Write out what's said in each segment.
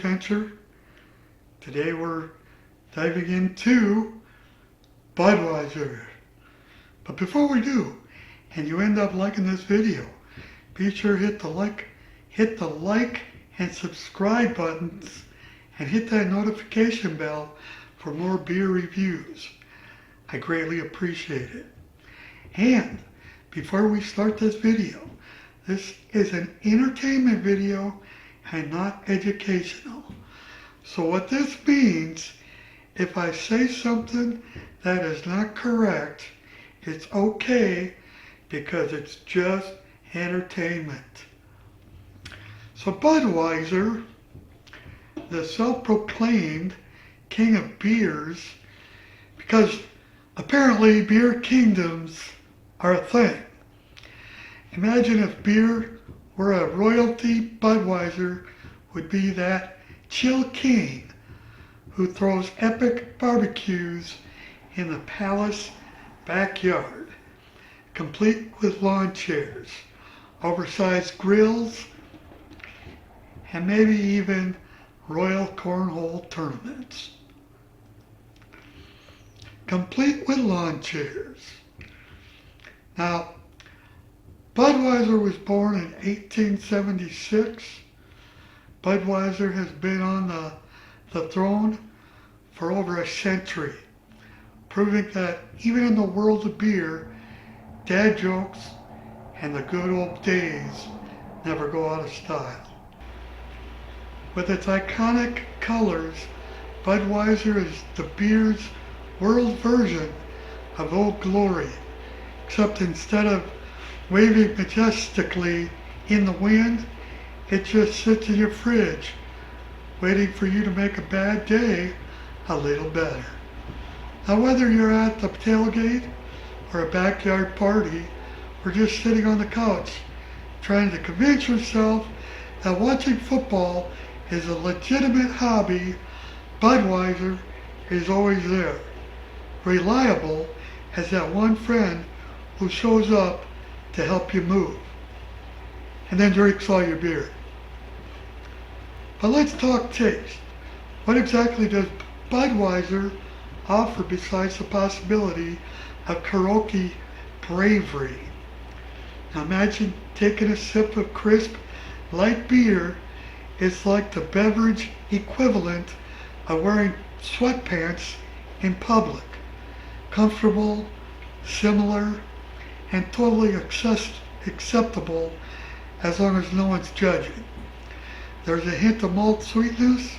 adventure. Today we're diving into Budweiser. But before we do, and you end up liking this video, be sure to hit the like and subscribe buttons and hit that notification bell for more beer reviews. I greatly appreciate it. And before we start this video, this is an entertainment video and not educational. So what this means, if I say something that is not correct, it's okay because it's just entertainment. So Budweiser, the self-proclaimed king of beers, because apparently beer kingdoms are a thing. Imagine if beer were a royalty, Budweiser would be that chill king who throws epic barbecues in the palace backyard, complete with lawn chairs, oversized grills, and maybe even royal cornhole tournaments. Complete with lawn chairs. Now, Budweiser was born in 1876. Budweiser has been on the throne for over a century, proving that even in the world of beer, dad jokes and the good old days never go out of style. With its iconic colors, Budweiser is the beer's world version of Old Glory, except instead of waving majestically in the wind, it just sits in your fridge, waiting for you to make a bad day a little better. Now whether you're at the tailgate or a backyard party, or just sitting on the couch, trying to convince yourself that watching football is a legitimate hobby, Budweiser is always there. Reliable as that one friend who shows up to help you move and then drinks all your beer. But let's talk taste. What exactly does Budweiser offer besides the possibility of karaoke bravery? Now imagine taking a sip of crisp, light beer. It's like the beverage equivalent of wearing sweatpants in public. Comfortable, similar, and totally acceptable as long as no one's judging. There's a hint of malt sweetness,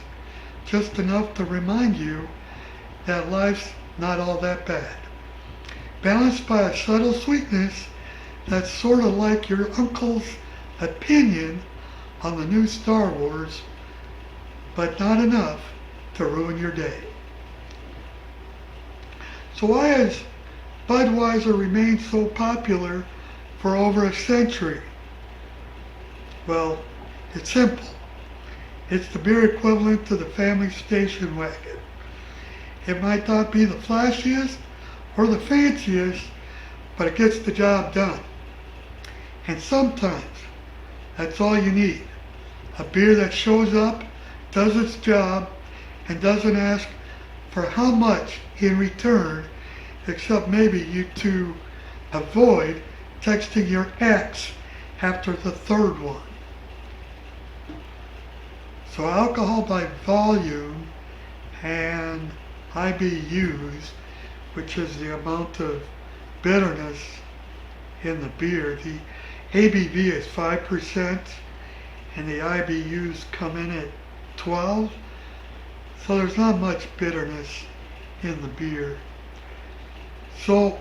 just enough to remind you that life's not all that bad. Balanced by a subtle sweetness that's sort of like your uncle's opinion on the new Star Wars, but not enough to ruin your day. So why has Budweiser remained so popular for over a century? Well, it's simple. It's the beer equivalent to the family station wagon. It might not be the flashiest or the fanciest, but it gets the job done. And sometimes that's all you need. A beer that shows up, does its job, and doesn't ask for how much in return, except maybe you to avoid texting your ex after the third one. So alcohol by volume and IBUs, which is the amount of bitterness in the beer. The ABV is 5% and the IBUs come in at 12. So there's not much bitterness in the beer. So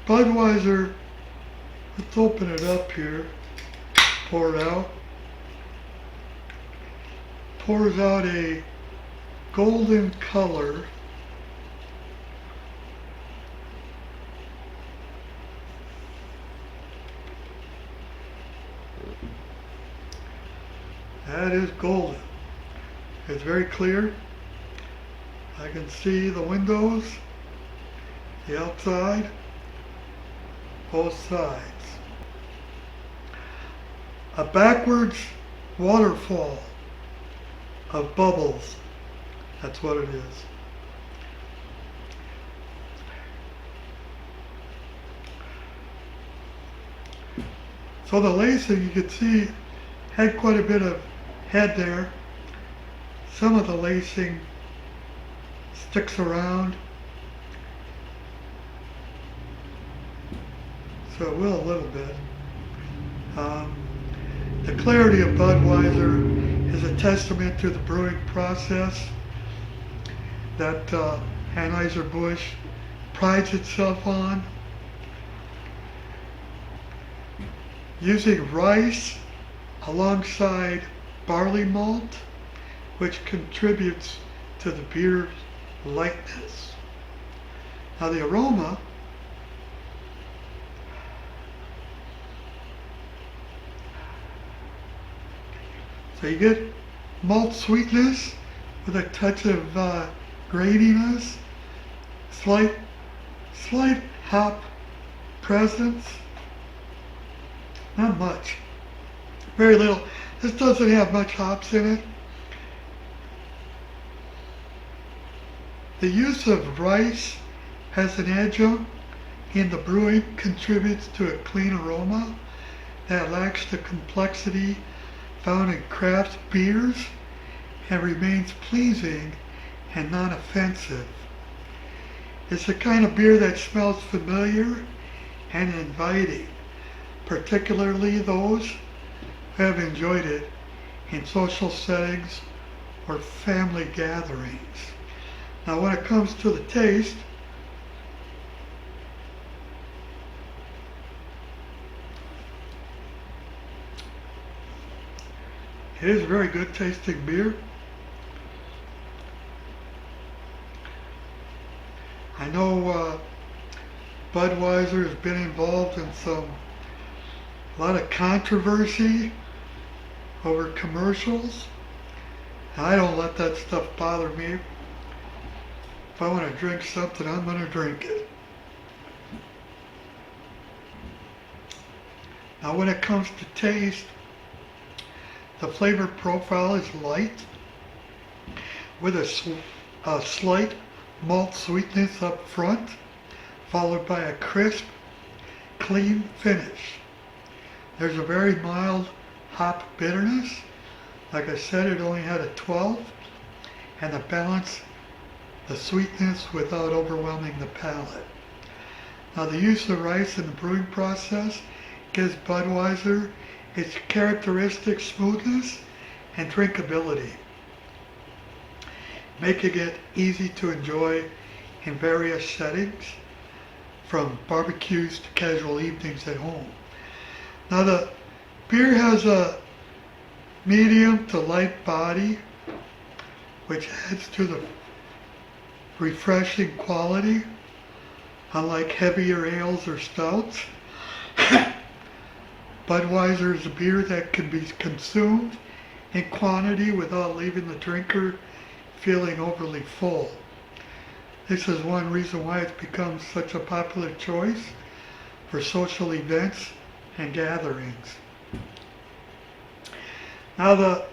Budweiser, let's open it up here, pour it out. Pours out a golden color. That is golden. It's very clear. I can see the windows, the outside, both sides. A backwards waterfall of bubbles. That's what it is. So the lacing, you can see, had quite a bit of head there. Some of the lacing sticks around. So it will a little bit. The clarity of Budweiser is a testament to the brewing process that Anheuser-Busch prides itself on. Using rice alongside barley malt, which contributes to the beer's lightness. Now the aroma, so you get malt sweetness with a touch of graininess, slight hop presence, not much, very little. This doesn't have much hops in it. The use of rice as an adjunct in the brewing contributes to a clean aroma that lacks the complexity found in craft beers and remains pleasing and non-offensive. It's the kind of beer that smells familiar and inviting, particularly those who have enjoyed it in social settings or family gatherings. Now when it comes to the taste, it is a very good tasting beer. I know Budweiser has been involved in a lot of controversy over commercials. I don't let that stuff bother me. If I want to drink something, I'm going to drink it. Now when it comes to taste, the flavor profile is light with a slight malt sweetness up front, followed by a crisp, clean finish. There's a very mild hop bitterness. Like I said, it only had a 12, and to balance the sweetness without overwhelming the palate. Now the use of rice in the brewing process gives Budweiser its characteristic smoothness and drinkability, making it easy to enjoy in various settings, from barbecues to casual evenings at home. Now the beer has a medium to light body, which adds to the refreshing quality, unlike heavier ales or stouts. Budweiser is a beer that can be consumed in quantity without leaving the drinker feeling overly full. This is one reason why it's become such a popular choice for social events and gatherings. Now the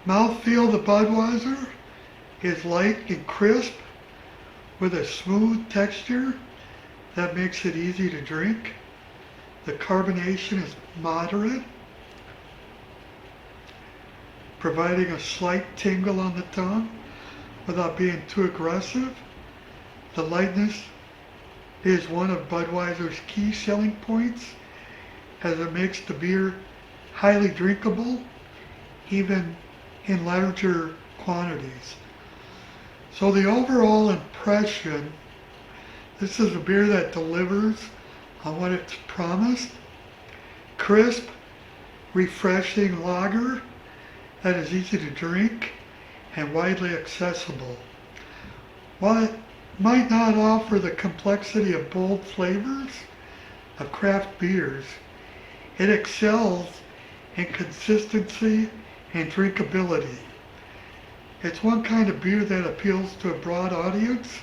mouthfeel of the Budweiser is light and crisp with a smooth texture that makes it easy to drink. The carbonation is moderate, providing a slight tingle on the tongue without being too aggressive. The lightness is one of Budweiser's key selling points, as it makes the beer highly drinkable, even in larger quantities. So the overall impression, this is a beer that delivers on what it's promised. Crisp, refreshing lager that is easy to drink and widely accessible. While it might not offer the complexity of bold flavors of craft beers, it excels in consistency and drinkability. It's one kind of beer that appeals to a broad audience,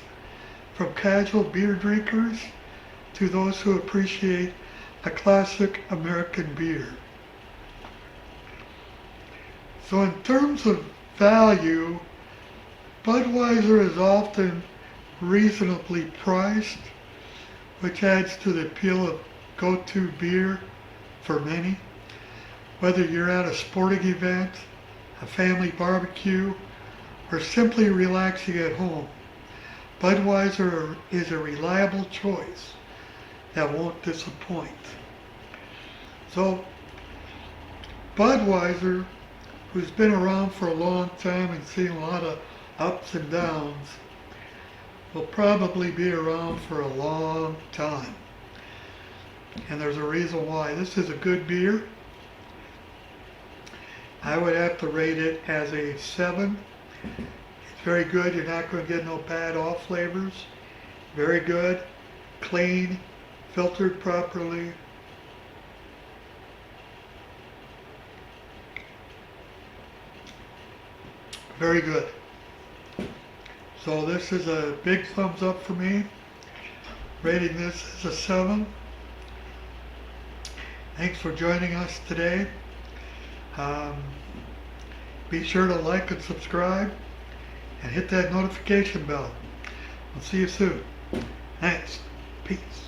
from casual beer drinkers to those who appreciate a classic American beer. So in terms of value, Budweiser is often reasonably priced, which adds to the appeal of go-to beer for many. Whether you're at a sporting event, a family barbecue, or simply relaxing at home, Budweiser is a reliable choice that won't disappoint. So, Budweiser, who's been around for a long time and seen a lot of ups and downs, will probably be around for a long time. And there's a reason why. This is a good beer. I would have to rate it as a 7. It's very good. You're not going to get no bad off flavors. Very good. Clean. Filtered properly. Very good. So this is a big thumbs up for me. Rating this as a 7. Thanks for joining us today. Be sure to like and subscribe and hit that notification bell. We'll see you soon. Thanks. Peace.